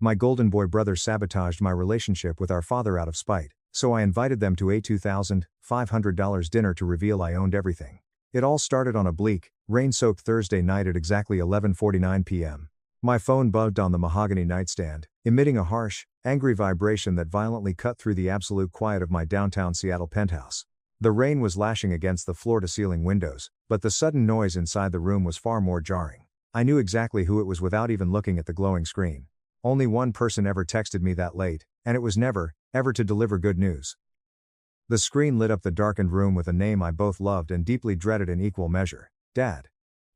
My golden boy brothers sabotaged my relationship with our father out of spite, so I invited them to a $2,500 dinner to reveal I owned everything. It all started on a bleak, rain-soaked Thursday night at exactly 11:49 p.m. My phone buzzed on the mahogany nightstand, emitting a harsh, angry vibration that violently cut through the absolute quiet of my downtown Seattle penthouse. The rain was lashing against the floor-to-ceiling windows, but the sudden noise inside the room was far more jarring. I knew exactly who it was without even looking at the glowing screen. Only one person ever texted me that late, and it was never, ever to deliver good news. The screen lit up the darkened room with a name I both loved and deeply dreaded in equal measure: Dad.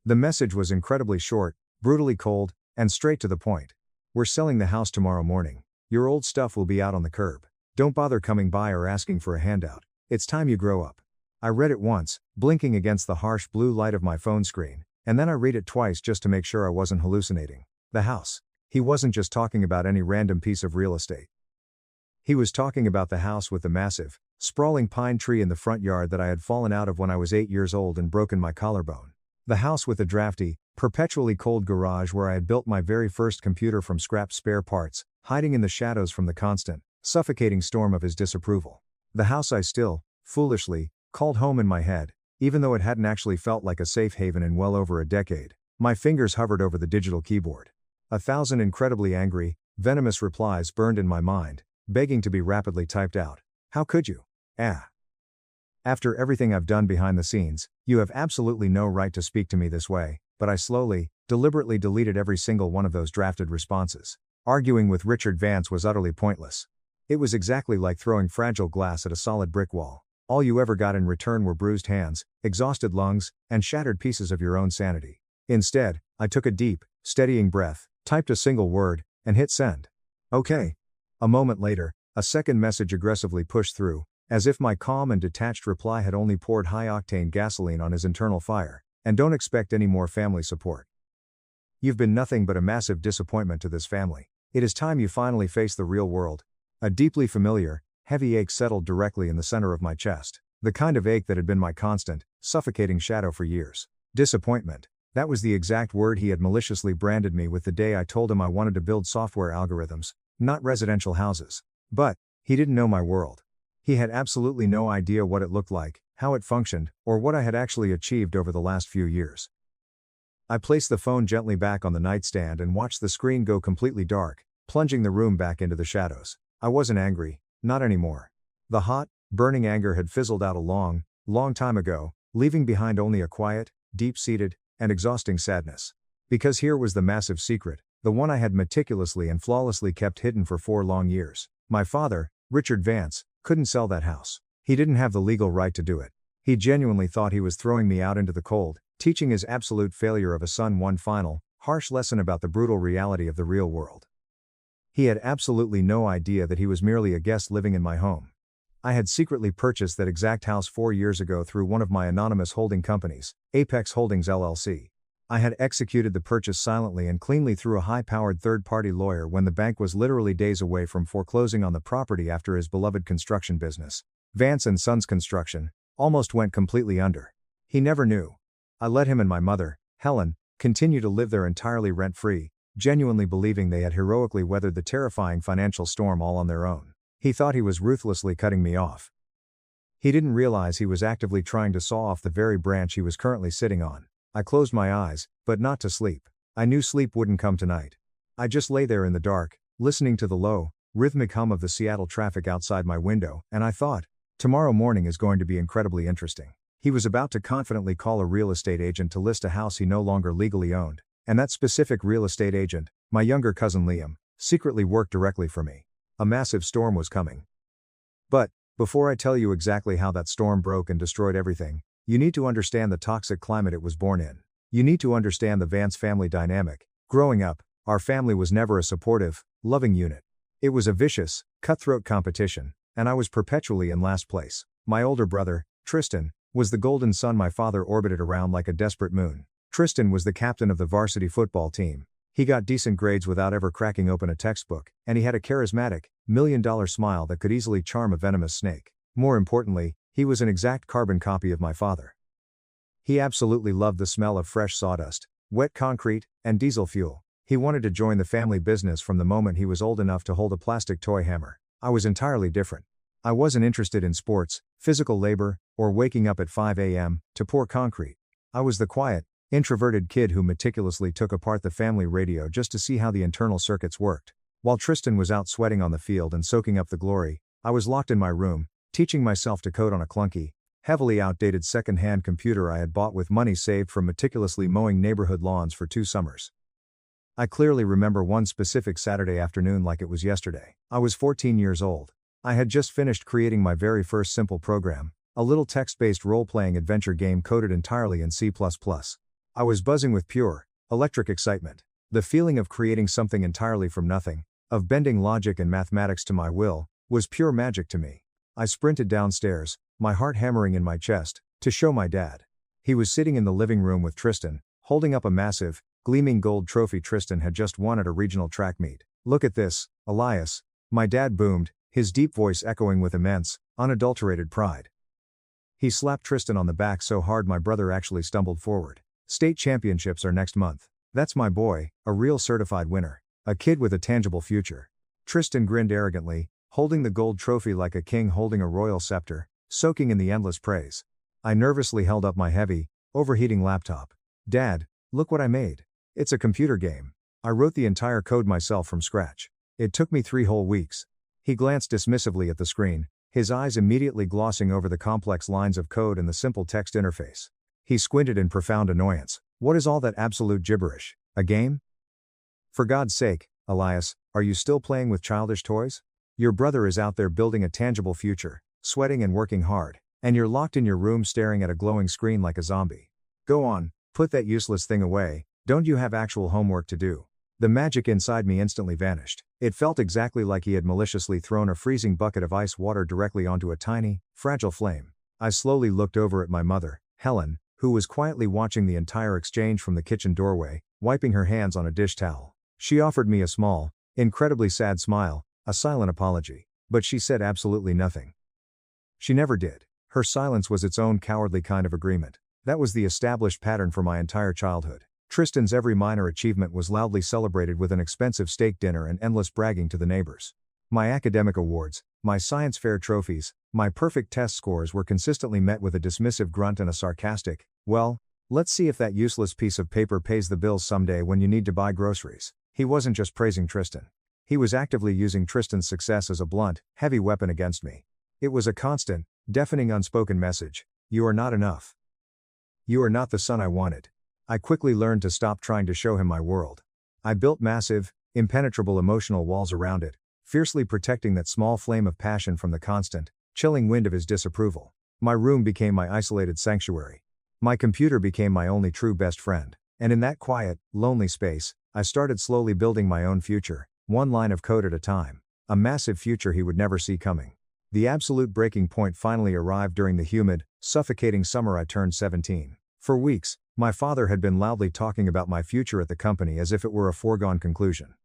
The message was incredibly short, brutally cold, and straight to the point. We're selling the house tomorrow morning. Your old stuff will be out on the curb. Don't bother coming by or asking for a handout. It's time you grow up. I read it once, blinking against the harsh blue light of my phone screen, and then I read it twice just to make sure I wasn't hallucinating. The house. He wasn't just talking about any random piece of real estate. He was talking about the house with the massive, sprawling pine tree in the front yard that I had fallen out of when I was 8 years old and broken my collarbone. The house with the drafty, perpetually cold garage where I had built my very first computer from scrapped spare parts, hiding in the shadows from the constant, suffocating storm of his disapproval. The house I still, foolishly, called home in my head, even though it hadn't actually felt like a safe haven in well over a decade. My fingers hovered over the digital keyboard. 1,000 incredibly angry, venomous replies burned in my mind, begging to be rapidly typed out. How could you? After everything I've done behind the scenes, you have absolutely no right to speak to me this way, but I slowly, deliberately deleted every single one of those drafted responses. Arguing with Richard Vance was utterly pointless. It was exactly like throwing fragile glass at a solid brick wall. All you ever got in return were bruised hands, exhausted lungs, and shattered pieces of your own sanity. Instead, I took a deep, steadying breath, typed a single word, and hit send. Okay. A moment later, a second message aggressively pushed through, as if my calm and detached reply had only poured high-octane gasoline on his internal fire. And don't expect any more family support. You've been nothing but a massive disappointment to this family. It is time you finally face the real world. A deeply familiar, heavy ache settled directly in the center of my chest. The kind of ache that had been my constant, suffocating shadow for years. Disappointment. That was the exact word he had maliciously branded me with the day I told him I wanted to build software algorithms, not residential houses. But he didn't know my world. He had absolutely no idea what it looked like, how it functioned, or what I had actually achieved over the last few years. I placed the phone gently back on the nightstand and watched the screen go completely dark, plunging the room back into the shadows. I wasn't angry, not anymore. The hot, burning anger had fizzled out a long, long time ago, leaving behind only a quiet, deep-seated, and exhausting sadness. Because here was the massive secret, the one I had meticulously and flawlessly kept hidden for 4 long years. My father, Richard Vance, couldn't sell that house. He didn't have the legal right to do it. He genuinely thought he was throwing me out into the cold, teaching his absolute failure of a son one final, harsh lesson about the brutal reality of the real world. He had absolutely no idea that he was merely a guest living in my home. I had secretly purchased that exact house 4 years ago through one of my anonymous holding companies, Apex Holdings LLC. I had executed the purchase silently and cleanly through a high-powered third-party lawyer when the bank was literally days away from foreclosing on the property after his beloved construction business, Vance & Sons Construction, almost went completely under. He never knew. I let him and my mother, Helen, continue to live there entirely rent-free, genuinely believing they had heroically weathered the terrifying financial storm all on their own. He thought he was ruthlessly cutting me off. He didn't realize he was actively trying to saw off the very branch he was currently sitting on. I closed my eyes, but not to sleep. I knew sleep wouldn't come tonight. I just lay there in the dark, listening to the low, rhythmic hum of the Seattle traffic outside my window, and I thought, tomorrow morning is going to be incredibly interesting. He was about to confidently call a real estate agent to list a house he no longer legally owned, and that specific real estate agent, my younger cousin Liam, secretly worked directly for me. A massive storm was coming. But, before I tell you exactly how that storm broke and destroyed everything, you need to understand the toxic climate it was born in. You need to understand the Vance family dynamic. Growing up, our family was never a supportive, loving unit. It was a vicious, cutthroat competition, and I was perpetually in last place. My older brother, Tristan, was the golden sun my father orbited around like a desperate moon. Tristan was the captain of the varsity football team. He got decent grades without ever cracking open a textbook, and he had a charismatic, $1,000,000 smile that could easily charm a venomous snake. More importantly, he was an exact carbon copy of my father. He absolutely loved the smell of fresh sawdust, wet concrete, and diesel fuel. He wanted to join the family business from the moment he was old enough to hold a plastic toy hammer. I was entirely different. I wasn't interested in sports, physical labor, or waking up at 5 a.m. to pour concrete. I was the quiet, introverted kid who meticulously took apart the family radio just to see how the internal circuits worked. While Tristan was out sweating on the field and soaking up the glory, I was locked in my room, teaching myself to code on a clunky, heavily outdated second-hand computer I had bought with money saved from meticulously mowing neighborhood lawns for 2 summers. I clearly remember one specific Saturday afternoon like it was yesterday. I was 14 years old. I had just finished creating my very first simple program, a little text-based role-playing adventure game coded entirely in C++. I was buzzing with pure, electric excitement. The feeling of creating something entirely from nothing, of bending logic and mathematics to my will, was pure magic to me. I sprinted downstairs, my heart hammering in my chest, to show my dad. He was sitting in the living room with Tristan, holding up a massive, gleaming gold trophy Tristan had just won at a regional track meet. "Look at this, Elias," my dad boomed, his deep voice echoing with immense, unadulterated pride. He slapped Tristan on the back so hard my brother actually stumbled forward. "State championships are next month. That's my boy, a real certified winner. A kid with a tangible future." Tristan grinned arrogantly, holding the gold trophy like a king holding a royal scepter, soaking in the endless praise. I nervously held up my heavy, overheating laptop. "Dad, look what I made. It's a computer game. I wrote the entire code myself from scratch. It took me 3 whole weeks." He glanced dismissively at the screen, his eyes immediately glossing over the complex lines of code and the simple text interface. He squinted in profound annoyance. "What is all that absolute gibberish? A game? For God's sake, Elias, are you still playing with childish toys? Your brother is out there building a tangible future, sweating and working hard, and you're locked in your room staring at a glowing screen like a zombie. Go on, put that useless thing away. Don't you have actual homework to do?" The magic inside me instantly vanished. It felt exactly like he had maliciously thrown a freezing bucket of ice water directly onto a tiny, fragile flame. I slowly looked over at my mother, Helen, who was quietly watching the entire exchange from the kitchen doorway, wiping her hands on a dish towel. She offered me a small, incredibly sad smile, a silent apology, but she said absolutely nothing. She never did. Her silence was its own cowardly kind of agreement. That was the established pattern for my entire childhood. Tristan's every minor achievement was loudly celebrated with an expensive steak dinner and endless bragging to the neighbors. My academic awards, my science fair trophies, my perfect test scores were consistently met with a dismissive grunt and a sarcastic, "Well, let's see if that useless piece of paper pays the bills someday when you need to buy groceries." He wasn't just praising Tristan. He was actively using Tristan's success as a blunt, heavy weapon against me. It was a constant, deafening unspoken message. "You are not enough. You are not the son I wanted." I quickly learned to stop trying to show him my world. I built massive, impenetrable emotional walls around it, fiercely protecting that small flame of passion from the constant, chilling wind of his disapproval. My room became my isolated sanctuary. My computer became my only true best friend. And in that quiet, lonely space, I started slowly building my own future, one line of code at a time. A massive future he would never see coming. The absolute breaking point finally arrived during the humid, suffocating summer I turned 17. For weeks, my father had been loudly talking about my future at the company as if it were a foregone conclusion.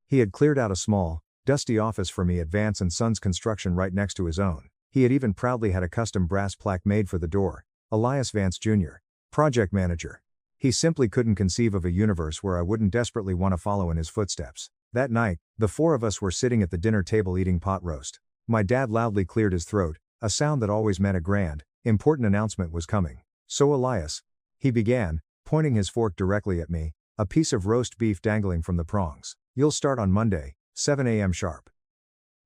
He had cleared out a small, dusty office for me at Vance & Sons Construction right next to his own. He had even proudly had a custom brass plaque made for the door, Elias Vance Jr., project manager. He simply couldn't conceive of a universe where I wouldn't desperately want to follow in his footsteps. That night, the 4 of us were sitting at the dinner table eating pot roast. My dad loudly cleared his throat, a sound that always meant a grand, important announcement was coming. "So Elias," he began, pointing his fork directly at me, a piece of roast beef dangling from the prongs, "you'll start on Monday, 7 a.m. sharp.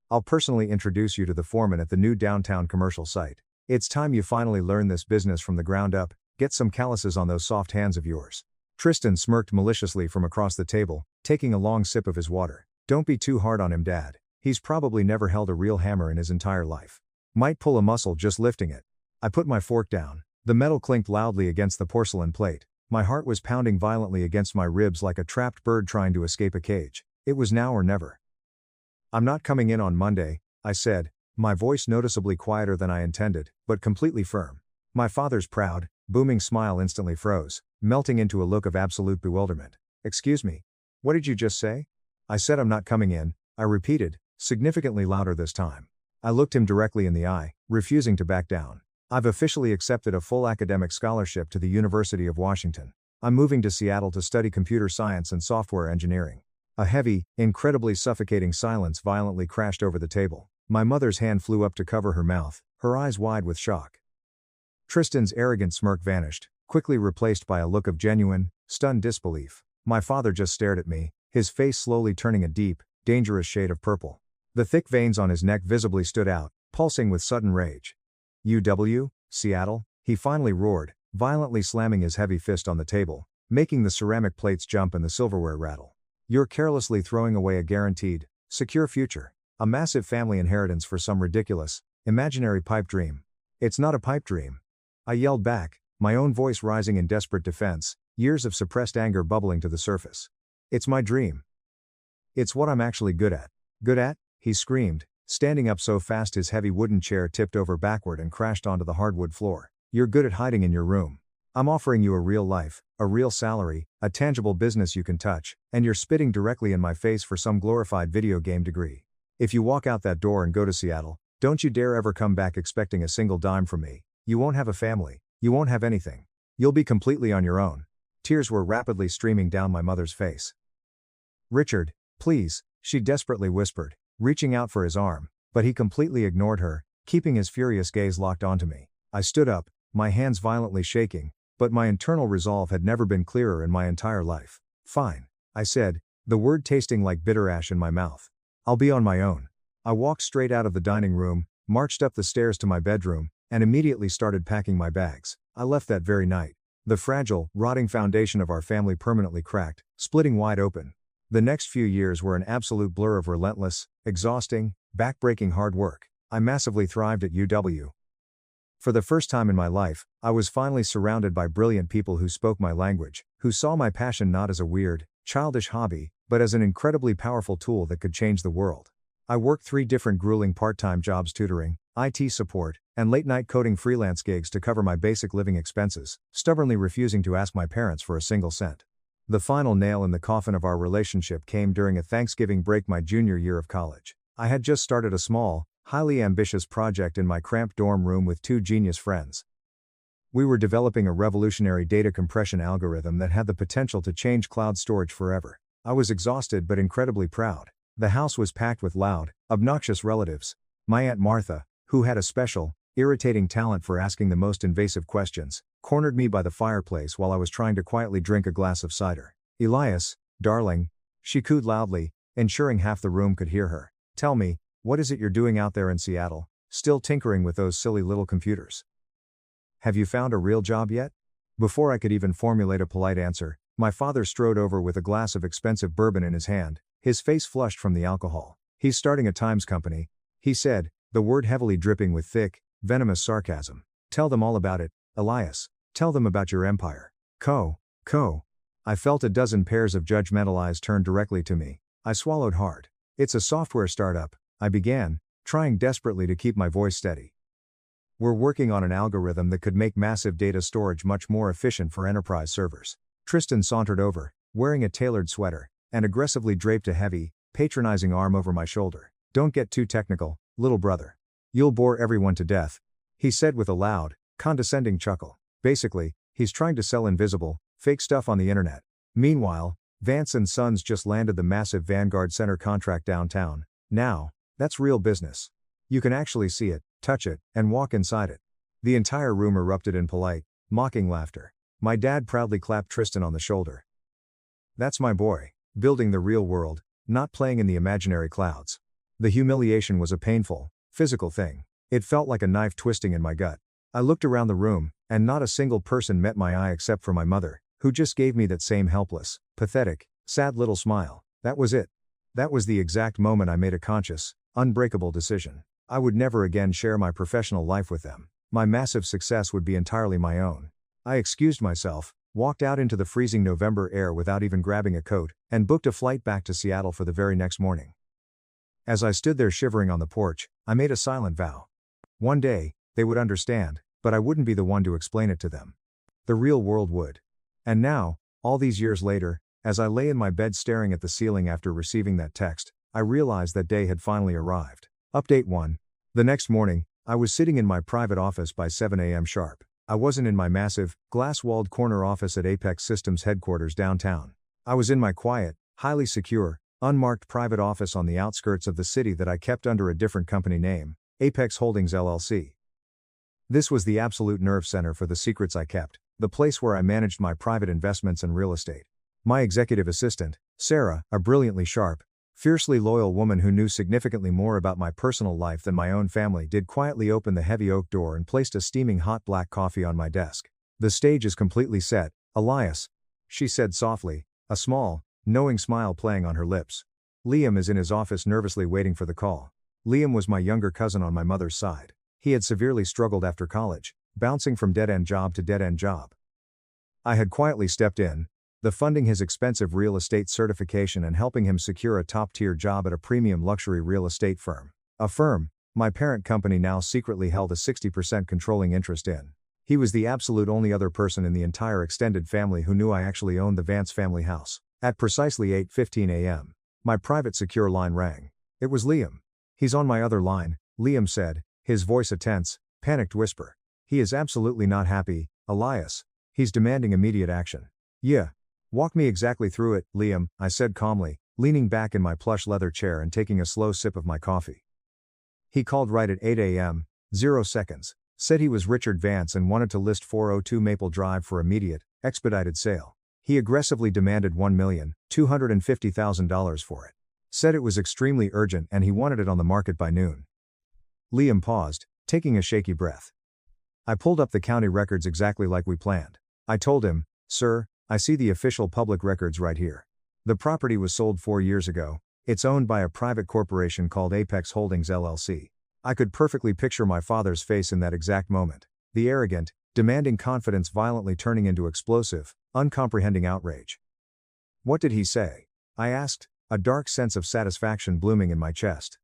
I'll personally introduce you to the foreman at the new downtown commercial site. It's time you finally learn this business from the ground up, get some calluses on those soft hands of yours." Tristan smirked maliciously from across the table, taking a long sip of his water. "Don't be too hard on him, Dad. He's probably never held a real hammer in his entire life. Might pull a muscle just lifting it." I put my fork down. The metal clinked loudly against the porcelain plate. My heart was pounding violently against my ribs like a trapped bird trying to escape a cage. It was now or never. "I'm not coming in on Monday," I said, my voice noticeably quieter than I intended, but completely firm. My father's proud, booming smile instantly froze, melting into a look of absolute bewilderment. "Excuse me? What did you just say?" "I said I'm not coming in," I repeated, significantly louder this time. I looked him directly in the eye, refusing to back down. "I've officially accepted a full academic scholarship to the University of Washington. I'm moving to Seattle to study computer science and software engineering. A heavy, incredibly suffocating silence violently crashed over the table. My mother's hand flew up to cover her mouth, her eyes wide with shock. Tristan's arrogant smirk vanished, quickly replaced by a look of genuine, stunned disbelief. My father just stared at me, his face slowly turning a deep, dangerous shade of purple. The thick veins on his neck visibly stood out, pulsing with sudden rage. Seattle? He finally roared, violently slamming his heavy fist on the table, making the ceramic plates jump and the silverware rattle. You're carelessly throwing away a guaranteed, secure future. A massive family inheritance for some ridiculous, imaginary pipe dream. It's not a pipe dream. I yelled back, my own voice rising in desperate defense, years of suppressed anger bubbling to the surface. It's my dream. It's what I'm actually good at. Good at? He screamed, standing up so fast his heavy wooden chair tipped over backward and crashed onto the hardwood floor. You're good at hiding in your room. I'm offering you a real life, a real salary, a tangible business you can touch, and you're spitting directly in my face for some glorified video game degree. If you walk out that door and go to Seattle, don't you dare ever come back expecting a single dime from me. You won't have a family. You won't have anything. You'll be completely on your own. Tears were rapidly streaming down my mother's face. Richard, please, she desperately whispered, reaching out for his arm, but he completely ignored her, keeping his furious gaze locked onto me. I stood up, my hands violently shaking, but my internal resolve had never been clearer in my entire life. Fine, I said, the word tasting like bitter ash in my mouth. I'll be on my own. I walked straight out of the dining room, marched up the stairs to my bedroom, and immediately started packing my bags. I left that very night. The fragile, rotting foundation of our family permanently cracked, splitting wide open. The next few years were an absolute blur of relentless, exhausting, back-breaking hard work. I massively thrived at UW. For the first time in my life, I was finally surrounded by brilliant people who spoke my language, who saw my passion not as a weird, childish hobby, but as an incredibly powerful tool that could change the world. I worked 3 different grueling part-time jobs tutoring, IT support, and late-night coding freelance gigs to cover my basic living expenses, stubbornly refusing to ask my parents for a single cent. The final nail in the coffin of our relationship came during a Thanksgiving break my junior year of college. I had just started a small, highly ambitious project in my cramped dorm room with 2 genius friends. We were developing a revolutionary data compression algorithm that had the potential to change cloud storage forever. I was exhausted but incredibly proud. The house was packed with loud, obnoxious relatives. My Aunt Martha, who had a special, irritating talent for asking the most invasive questions, cornered me by the fireplace while I was trying to quietly drink a glass of cider. Elias, darling, she cooed loudly, ensuring half the room could hear her. Tell me, what is it you're doing out there in Seattle, still tinkering with those silly little computers? Have you found a real job yet? Before I could even formulate a polite answer, my father strode over with a glass of expensive bourbon in his hand, his face flushed from the alcohol. He's starting a Times company, he said, the word heavily dripping with thick, venomous sarcasm. Tell them all about it, Elias. Tell them about your empire. Co. I felt a dozen pairs of judgmental eyes turned directly to me. I swallowed hard. It's a software startup, I began, trying desperately to keep my voice steady. We're working on an algorithm that could make massive data storage much more efficient for enterprise servers. Tristan sauntered over, wearing a tailored sweater, and aggressively draped a heavy, patronizing arm over my shoulder. Don't get too technical, little brother. You'll bore everyone to death, he said with a loud, condescending chuckle. Basically, he's trying to sell invisible, fake stuff on the internet. Meanwhile, Vance & Sons just landed the massive Vanguard Center contract downtown. Now, that's real business. You can actually see it, touch it, and walk inside it. The entire room erupted in polite, mocking laughter. My dad proudly clapped Tristan on the shoulder. That's my boy, building the real world, not playing in the imaginary clouds. The humiliation was a painful, physical thing. It felt like a knife twisting in my gut. I looked around the room, and not a single person met my eye except for my mother, who just gave me that same helpless, pathetic, sad little smile. That was it. That was the exact moment I made a conscious, unbreakable decision. I would never again share my professional life with them. My massive success would be entirely my own. I excused myself, walked out into the freezing November air without even grabbing a coat, and booked a flight back to Seattle for the very next morning. As I stood there shivering on the porch, I made a silent vow. One day, they would understand, but I wouldn't be the one to explain it to them. The real world would. And now, all these years later, as I lay in my bed staring at the ceiling after receiving that text, I realized that day had finally arrived. Update 1. The next morning, I was sitting in my private office by 7 a.m. sharp. I wasn't in my massive, glass-walled corner office at Apex Systems headquarters downtown. I was in my quiet, highly secure, unmarked private office on the outskirts of the city that I kept under a different company name, Apex Holdings LLC. This was the absolute nerve center for the secrets I kept, the place where I managed my private investments and real estate. My executive assistant, Sarah, a brilliantly sharp, fiercely loyal woman who knew significantly more about my personal life than my own family did, quietly open the heavy oak door and placed a steaming hot black coffee on my desk. "The stage is completely set, Elias," she said softly, a small, knowing smile playing on her lips. "Liam is in his office nervously waiting for the call." Liam was my younger cousin on my mother's side. He had severely struggled after college, bouncing from dead-end job to dead-end job. I had quietly stepped in, funding his expensive real estate certification and helping him secure a top-tier job at a premium luxury real estate firm. A firm my parent company now secretly held a 60% controlling interest in. He was the absolute only other person in the entire extended family who knew I actually owned the Vance family house. At precisely 8:15 a.m., my private secure line rang. It was Liam. "He's on my other line," Liam said, his voice a tense, panicked whisper. "He is absolutely not happy, Elias. He's demanding immediate action." "Yeah. Walk me exactly through it, Liam," I said calmly, leaning back in my plush leather chair and taking a slow sip of my coffee. "He called right at 8 a.m., 0 seconds, said he was Richard Vance and wanted to list 402 Maple Drive for immediate, expedited sale. He aggressively demanded $1,250,000 for it. Said it was extremely urgent and he wanted it on the market by noon." Liam paused, taking a shaky breath. I pulled up the county records exactly like we planned. I told him, "Sir, I see the official public records right here. The property was sold 4 years ago. It's owned by a private corporation called Apex Holdings LLC." I could perfectly picture my father's face in that exact moment. The arrogant, demanding confidence violently turning into explosive, uncomprehending outrage. "What did he say?" I asked, a dark sense of satisfaction blooming in my chest.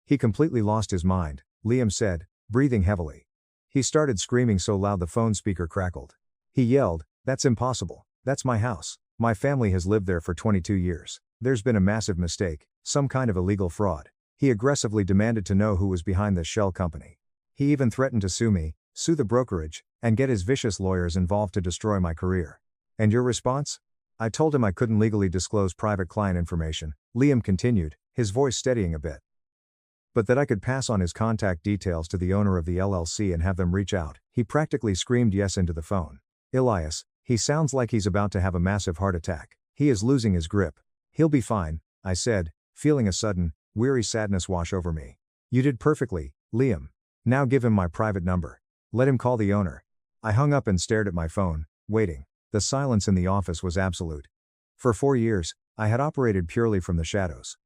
"He completely lost his mind," Liam said, breathing heavily. "He started screaming so loud the phone speaker crackled. He yelled, 'That's impossible. That's my house. My family has lived there for 22 years. There's been a massive mistake, some kind of illegal fraud.' He aggressively demanded to know who was behind this shell company. He even threatened to sue me, sue the brokerage, and get his vicious lawyers involved to destroy my career." "And your response?" "I told him I couldn't legally disclose private client information," Liam continued, his voice steadying a bit. "But that I could pass on his contact details to the owner of the LLC and have them reach out." He practically screamed yes into the phone. "Elias, he sounds like he's about to have a massive heart attack. He is losing his grip." "He'll be fine," I said, feeling a sudden, weary sadness wash over me. "You did perfectly, Liam. Now give him my private number. Let him call the owner." I hung up and stared at my phone, waiting. The silence in the office was absolute. For 4 years, I had operated purely from the shadows.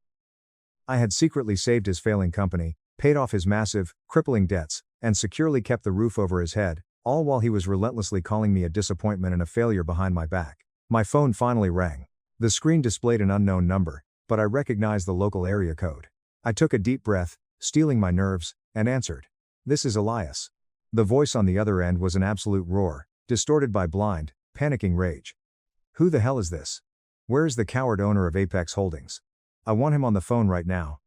I had secretly saved his failing company, paid off his massive, crippling debts, and securely kept the roof over his head, all while he was relentlessly calling me a disappointment and a failure behind my back. My phone finally rang. The screen displayed an unknown number, but I recognized the local area code. I took a deep breath, steeling my nerves, and answered. "This is Elias." The voice on the other end was an absolute roar, distorted by blind, panicking rage. "Who the hell is this? Where is the coward owner of Apex Holdings? I want him on the phone right now.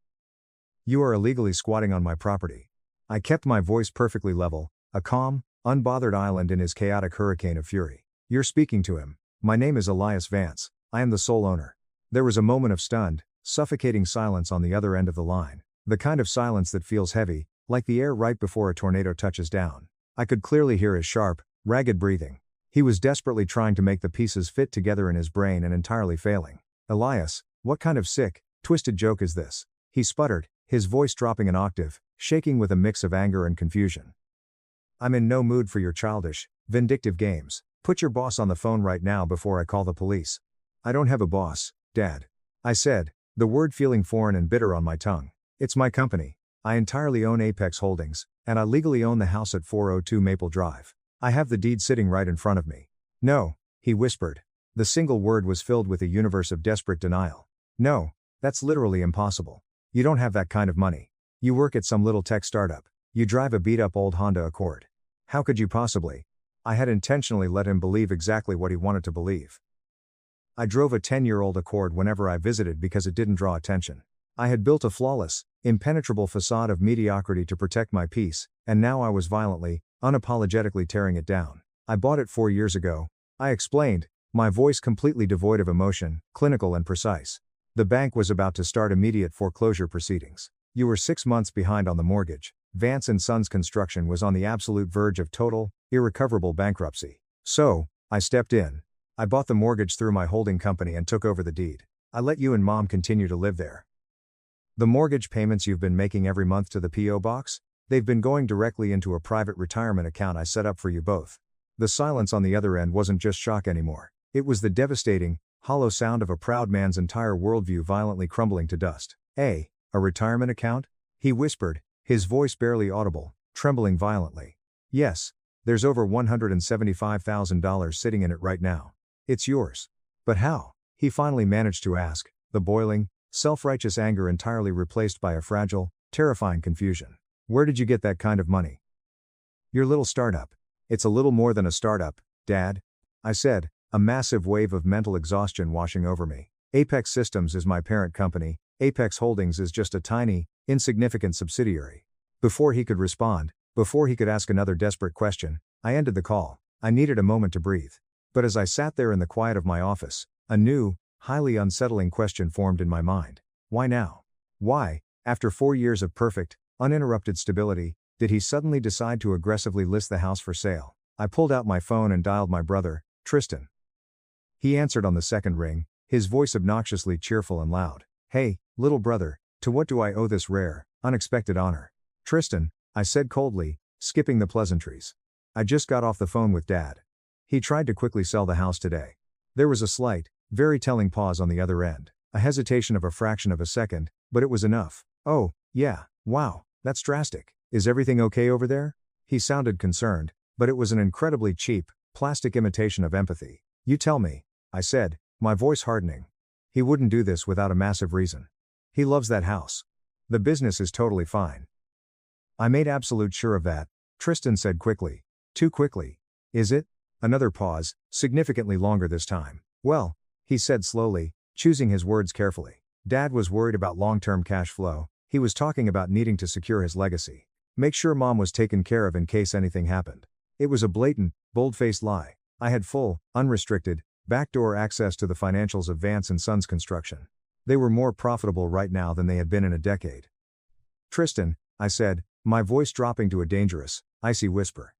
You are illegally squatting on my property." I kept my voice perfectly level, a calm, unbothered island in his chaotic hurricane of fury. "You're speaking to him. My name is Elias Vance. I am the sole owner." There was a moment of stunned, suffocating silence on the other end of the line. The kind of silence that feels heavy, like the air right before a tornado touches down. I could clearly hear his sharp, ragged breathing. He was desperately trying to make the pieces fit together in his brain and entirely failing. "Elias, what kind of sick, twisted joke is this?" he sputtered, his voice dropping an octave, shaking with a mix of anger and confusion. "I'm in no mood for your childish, vindictive games. Put your boss on the phone right now before I call the police." "I don't have a boss, Dad," I said, the word feeling foreign and bitter on my tongue. "It's my company. I entirely own Apex Holdings, and I legally own the house at 402 Maple Drive. I have the deed sitting right in front of me." "No," he whispered. The single word was filled with a universe of desperate denial. "No, that's literally impossible. You don't have that kind of money. You work at some little tech startup. You drive a beat-up old Honda Accord. How could you possibly?" I had intentionally let him believe exactly what he wanted to believe. I drove a 10-year-old Accord whenever I visited because it didn't draw attention. I had built a flawless, impenetrable facade of mediocrity to protect my peace, and now I was violently, unapologetically tearing it down. I bought it 4 years ago, I explained, my voice completely devoid of emotion, clinical and precise. The bank was about to start immediate foreclosure proceedings. You were 6 months behind on the mortgage. Vance and Sons Construction was on the absolute verge of total, irrecoverable bankruptcy. So, I stepped in. I bought the mortgage through my holding company and took over the deed. I let you and Mom continue to live there. The mortgage payments you've been making every month to the P.O. box? They've been going directly into a private retirement account I set up for you both. The silence on the other end wasn't just shock anymore. It was the devastating, hollow sound of a proud man's entire worldview violently crumbling to dust. A retirement account? He whispered, his voice barely audible, trembling violently. Yes, there's over $175,000 sitting in it right now. It's yours. But how? He finally managed to ask, the boiling, self-righteous anger entirely replaced by a fragile, terrifying confusion. Where did you get that kind of money? Your little startup. It's a little more than a startup, Dad. I said, a massive wave of mental exhaustion washing over me. Apex Systems is my parent company, Apex Holdings is just a tiny, insignificant subsidiary. Before he could respond, before he could ask another desperate question, I ended the call. I needed a moment to breathe. But as I sat there in the quiet of my office, a new, highly unsettling question formed in my mind. Why now? Why, after 4 years of perfect, uninterrupted stability, did he suddenly decide to aggressively list the house for sale? I pulled out my phone and dialed my brother, Tristan. He answered on the second ring, his voice obnoxiously cheerful and loud. Hey, little brother, to what do I owe this rare, unexpected honor? Tristan, I said coldly, skipping the pleasantries. I just got off the phone with Dad. He tried to quickly sell the house today. There was a slight, very telling pause on the other end, a hesitation of a fraction of a second, but it was enough. Oh, yeah, wow, that's drastic. Is everything okay over there? He sounded concerned, but it was an incredibly cheap, plastic imitation of empathy. You tell me, I said, my voice hardening. He wouldn't do this without a massive reason. He loves that house. The business is totally fine. I made absolute sure of that, Tristan said quickly. Too quickly. Is it? Another pause, significantly longer this time. Well, he said slowly, choosing his words carefully. Dad was worried about long-term cash flow. He was talking about needing to secure his legacy. Make sure Mom was taken care of in case anything happened. It was a blatant, bold-faced lie. I had full, unrestricted, backdoor access to the financials of Vance and Sons Construction. They were more profitable right now than they had been in a decade. Tristan, I said, my voice dropping to a dangerous, icy whisper.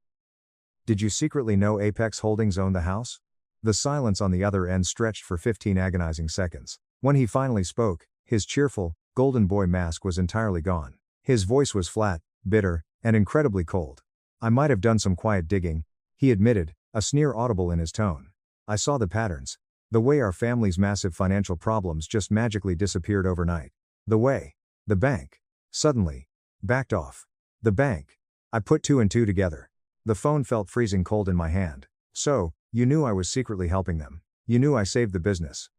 Did you secretly know Apex Holdings owned the house? The silence on the other end stretched for 15 agonizing seconds. When he finally spoke, his cheerful, golden boy mask was entirely gone. His voice was flat, bitter, and incredibly cold. I might have done some quiet digging, he admitted, a sneer audible in his tone. I saw the patterns. The way our family's massive financial problems just magically disappeared overnight. The way the bank suddenly backed off. The bank. I put two and two together. The phone felt freezing cold in my hand. So, you knew I was secretly helping them. You knew I saved the business.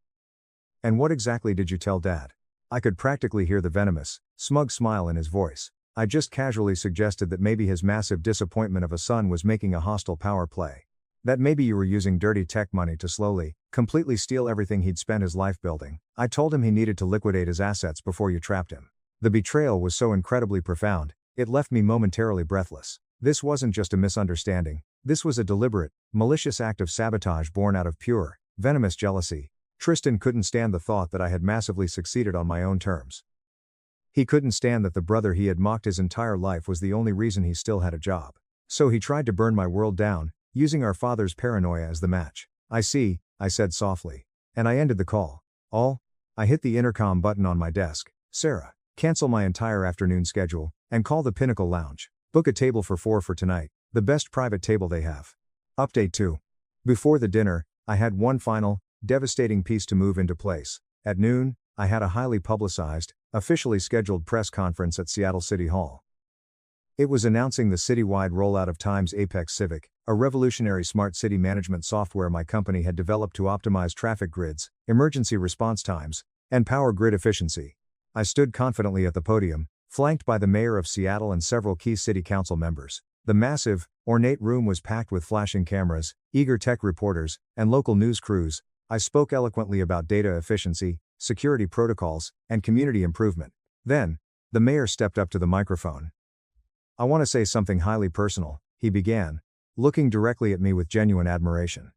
And what exactly did you tell Dad? I could practically hear the venomous, smug smile in his voice. I just casually suggested that maybe his massive disappointment of a son was making a hostile power play. That maybe you were using dirty tech money to slowly, completely steal everything he'd spent his life building. I told him he needed to liquidate his assets before you trapped him. The betrayal was so incredibly profound, it left me momentarily breathless. This wasn't just a misunderstanding. This was a deliberate, malicious act of sabotage born out of pure, venomous jealousy. Tristan couldn't stand the thought that I had massively succeeded on my own terms. He couldn't stand that the brother he had mocked his entire life was the only reason he still had a job. So he tried to burn my world down, using our father's paranoia as the match. I see, I said softly. And I ended the call. I hit the intercom button on my desk. Sarah, cancel my entire afternoon schedule, and call the Pinnacle Lounge. Book a table for 4 for tonight, the best private table they have. Update 2. Before the dinner, I had one final, devastating piece to move into place. At noon, I had a highly publicized, officially scheduled press conference at Seattle City Hall. It was announcing the citywide rollout of Time's Apex Civic, a revolutionary smart city management software my company had developed to optimize traffic grids, emergency response times, and power grid efficiency. I stood confidently at the podium, flanked by the mayor of Seattle and several key city council members. The massive, ornate room was packed with flashing cameras, eager tech reporters, and local news crews. I spoke eloquently about data efficiency, security protocols, and community improvement. Then, the mayor stepped up to the microphone. I want to say something highly personal, he began, looking directly at me with genuine admiration.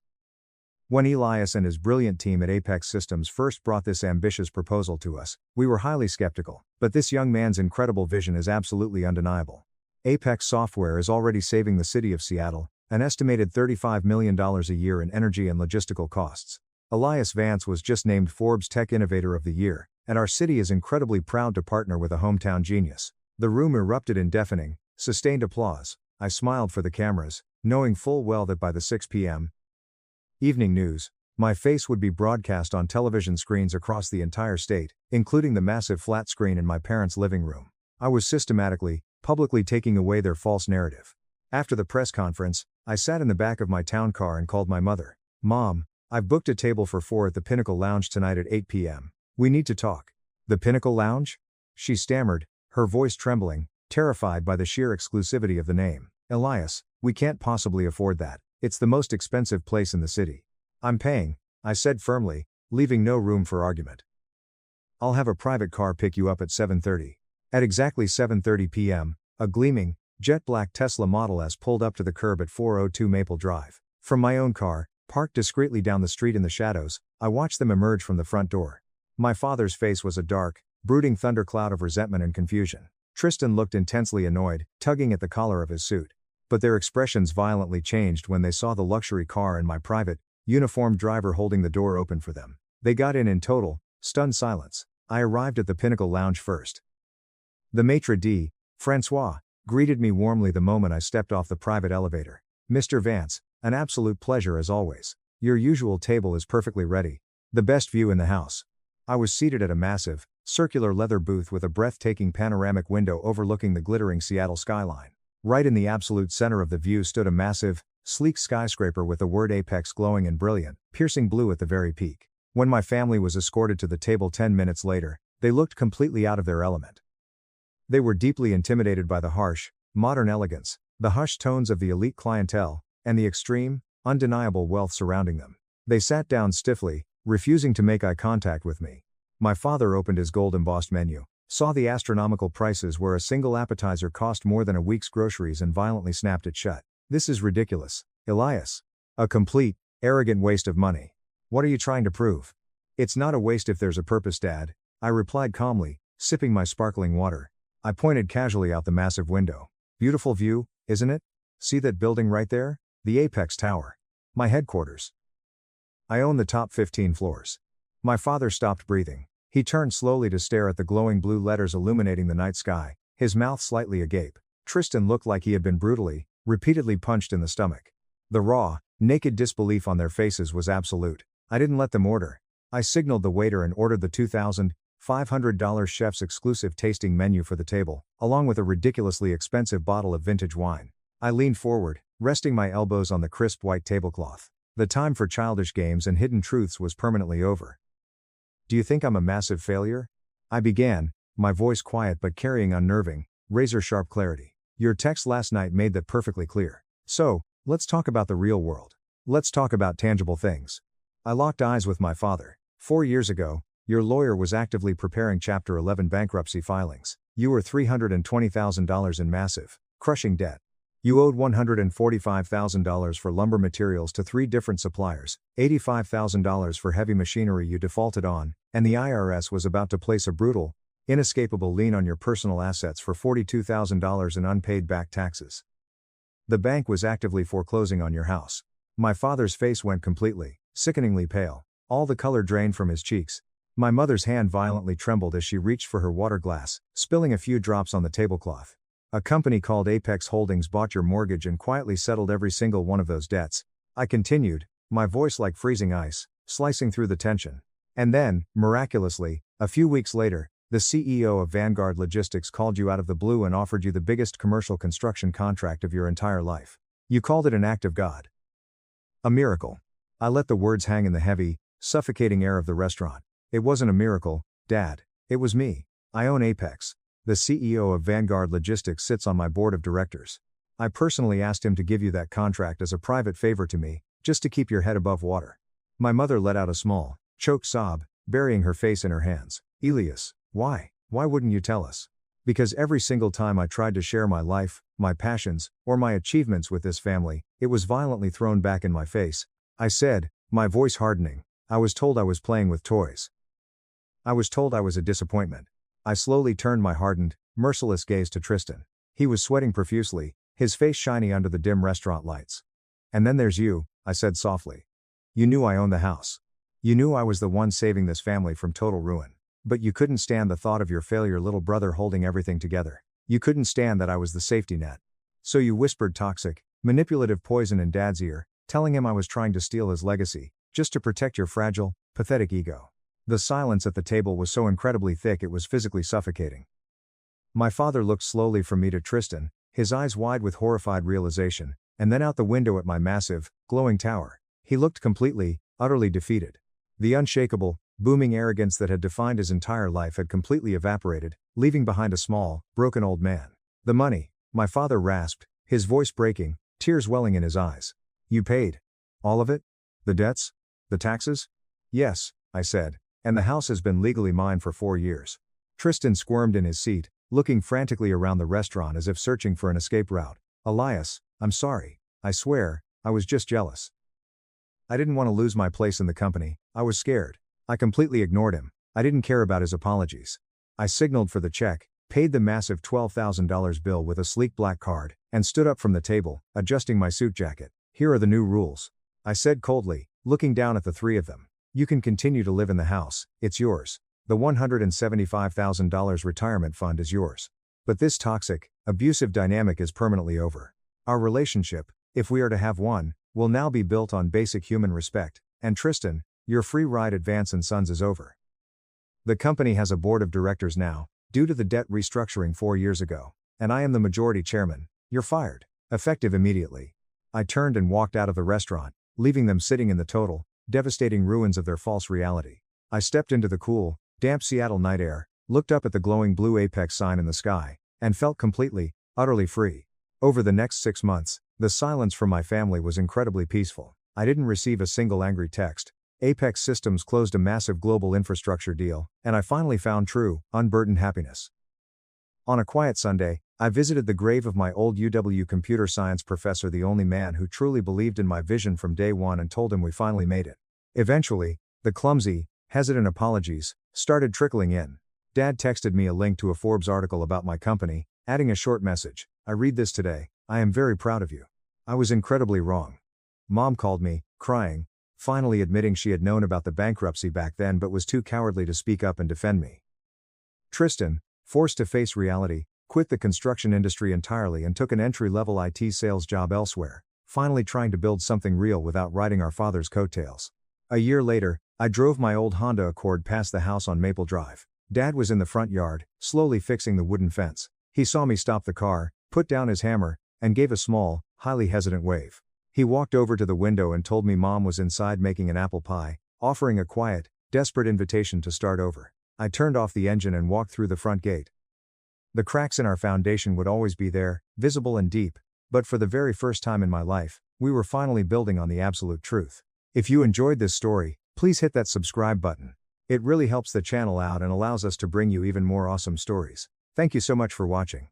When Elias and his brilliant team at Apex Systems first brought this ambitious proposal to us, we were highly skeptical, but this young man's incredible vision is absolutely undeniable. Apex Software is already saving the city of Seattle an estimated $35 million a year in energy and logistical costs. Elias Vance was just named Forbes Tech Innovator of the Year, and our city is incredibly proud to partner with a hometown genius. The room erupted in deafening, sustained applause. I smiled for the cameras, knowing full well that by the 6 p.m. evening news, my face would be broadcast on television screens across the entire state, including the massive flat screen in my parents' living room. I was systematically, publicly taking away their false narrative. After the press conference, I sat in the back of my town car and called my mother. "Mom, I've booked a table for 4 at the Pinnacle Lounge tonight at 8 p.m. We need to talk." "The Pinnacle Lounge?" she stammered, her voice trembling, terrified by the sheer exclusivity of the name. "Elias, we can't possibly afford that. It's the most expensive place in the city." "I'm paying," I said firmly, leaving no room for argument. "I'll have a private car pick you up at 7:30. At exactly 7:30 p.m., a gleaming, jet-black Tesla Model S pulled up to the curb at 402 Maple Drive. From my own car, parked discreetly down the street in the shadows, I watched them emerge from the front door. My father's face was a dark, brooding thundercloud of resentment and confusion. Tristan looked intensely annoyed, tugging at the collar of his suit. But their expressions violently changed when they saw the luxury car and my private, uniformed driver holding the door open for them. They got in total, stunned silence. I arrived at the Pinnacle Lounge first. The maitre d', Francois, greeted me warmly the moment I stepped off the private elevator. "Mr. Vance, an absolute pleasure as always. Your usual table is perfectly ready. The best view in the house." I was seated at a massive, circular leather booth with a breathtaking panoramic window overlooking the glittering Seattle skyline. Right in the absolute center of the view stood a massive, sleek skyscraper with the word Apex glowing in brilliant, piercing blue at the very peak. When my family was escorted to the table 10 minutes later, they looked completely out of their element. They were deeply intimidated by the harsh, modern elegance, the hushed tones of the elite clientele, and the extreme, undeniable wealth surrounding them. They sat down stiffly, refusing to make eye contact with me. My father opened his gold-embossed menu, saw the astronomical prices where a single appetizer cost more than a week's groceries and violently snapped it shut. "This is ridiculous, Elias. A complete, arrogant waste of money. What are you trying to prove?" "It's not a waste if there's a purpose, Dad," I replied calmly, sipping my sparkling water. I pointed casually out the massive window. "Beautiful view, isn't it? See that building right there? The Apex Tower. My headquarters. I own the top 15 floors." My father stopped breathing. He turned slowly to stare at the glowing blue letters illuminating the night sky, his mouth slightly agape. Tristan looked like he had been brutally, repeatedly punched in the stomach. The raw, naked disbelief on their faces was absolute. I didn't let them order. I signaled the waiter and ordered the $2,500 chef's exclusive tasting menu for the table, along with a ridiculously expensive bottle of vintage wine. I leaned forward, resting my elbows on the crisp white tablecloth. The time for childish games and hidden truths was permanently over. "Do you think I'm a massive failure?" I began, my voice quiet but carrying unnerving, razor-sharp clarity. "Your text last night made that perfectly clear. So, let's talk about the real world. Let's talk about tangible things." I locked eyes with my father. 4 years ago, your lawyer was actively preparing Chapter 11 bankruptcy filings. You were $320,000 in massive, crushing debt. You owed $145,000 for lumber materials to 3 different suppliers, $85,000 for heavy machinery you defaulted on, and the IRS was about to place a brutal, inescapable lien on your personal assets for $42,000 in unpaid back taxes. The bank was actively foreclosing on your house. My father's face went completely, sickeningly pale. All the color drained from his cheeks. My mother's hand violently trembled as she reached for her water glass, spilling a few drops on the tablecloth. "A company called Apex Holdings bought your mortgage and quietly settled every single one of those debts," I continued, my voice like freezing ice, slicing through the tension. "And then, miraculously, a few weeks later, the CEO of Vanguard Logistics called you out of the blue and offered you the biggest commercial construction contract of your entire life. You called it an act of God. A miracle." I let the words hang in the heavy, suffocating air of the restaurant. "It wasn't a miracle, Dad. It was me. I own Apex. The CEO of Vanguard Logistics sits on my board of directors. I personally asked him to give you that contract as a private favor to me, just to keep your head above water." My mother let out a small, choked sob, burying her face in her hands. "Elias, why? Why wouldn't you tell us?" Because every single time I tried to share my life, my passions, or my achievements with this family, it was violently thrown back in my face. I said, my voice hardening, I was told I was playing with toys. I was told I was a disappointment. I slowly turned my hardened, merciless gaze to Tristan. He was sweating profusely, his face shiny under the dim restaurant lights. And then there's you, I said softly. You knew I owned the house. You knew I was the one saving this family from total ruin. But you couldn't stand the thought of your failure little brother holding everything together. You couldn't stand that I was the safety net. So you whispered toxic, manipulative poison in Dad's ear, telling him I was trying to steal his legacy, just to protect your fragile, pathetic ego. The silence at the table was so incredibly thick it was physically suffocating. My father looked slowly from me to Tristan, his eyes wide with horrified realization, and then out the window at my massive, glowing tower. He looked completely, utterly defeated. The unshakable, booming arrogance that had defined his entire life had completely evaporated, leaving behind a small, broken old man. The money, my father rasped, his voice breaking, tears welling in his eyes. You paid? All of it? The debts? The taxes? Yes, I said, and the house has been legally mine for 4 years. Tristan squirmed in his seat, looking frantically around the restaurant as if searching for an escape route. Elias, I'm sorry. I swear, I was just jealous. I didn't want to lose my place in the company, I was scared. I completely ignored him. I didn't care about his apologies. I signaled for the check, paid the massive $12,000 bill with a sleek black card, and stood up from the table, adjusting my suit jacket. Here are the new rules. I said coldly, looking down at the three of them. You can continue to live in the house, it's yours. The $175,000 retirement fund is yours. But this toxic, abusive dynamic is permanently over. Our relationship, if we are to have one, will now be built on basic human respect, and Tristan, your free ride at Vance & Sons is over. The company has a board of directors now, due to the debt restructuring 4 years ago, and I am the majority chairman. You're fired. Effective immediately. I turned and walked out of the restaurant, leaving them sitting in the total, devastating ruins of their false reality. I stepped into the cool, damp Seattle night air, looked up at the glowing blue apex sign in the sky, and felt completely, utterly free. Over the next 6 months, the silence from my family was incredibly peaceful. I didn't receive a single angry text. Apex Systems closed a massive global infrastructure deal, and I finally found true, unburdened happiness. On a quiet Sunday, I visited the grave of my old UW computer science professor, the only man who truly believed in my vision from day one, and told him we finally made it. Eventually, the clumsy, hesitant apologies started trickling in. Dad texted me a link to a Forbes article about my company, adding a short message. I read this today. I am very proud of you. I was incredibly wrong. Mom called me, crying, finally admitting she had known about the bankruptcy back then but was too cowardly to speak up and defend me. Tristan, forced to face reality, quit the construction industry entirely and took an entry-level IT sales job elsewhere, finally trying to build something real without riding our father's coattails. A year later, I drove my old Honda Accord past the house on Maple Drive. Dad was in the front yard, slowly fixing the wooden fence. He saw me stop the car, put down his hammer, and gave a small, highly hesitant wave. He walked over to the window and told me Mom was inside making an apple pie, offering a quiet, desperate invitation to start over. I turned off the engine and walked through the front gate. The cracks in our foundation would always be there, visible and deep, but for the very first time in my life, we were finally building on the absolute truth. If you enjoyed this story, please hit that subscribe button. It really helps the channel out and allows us to bring you even more awesome stories. Thank you so much for watching.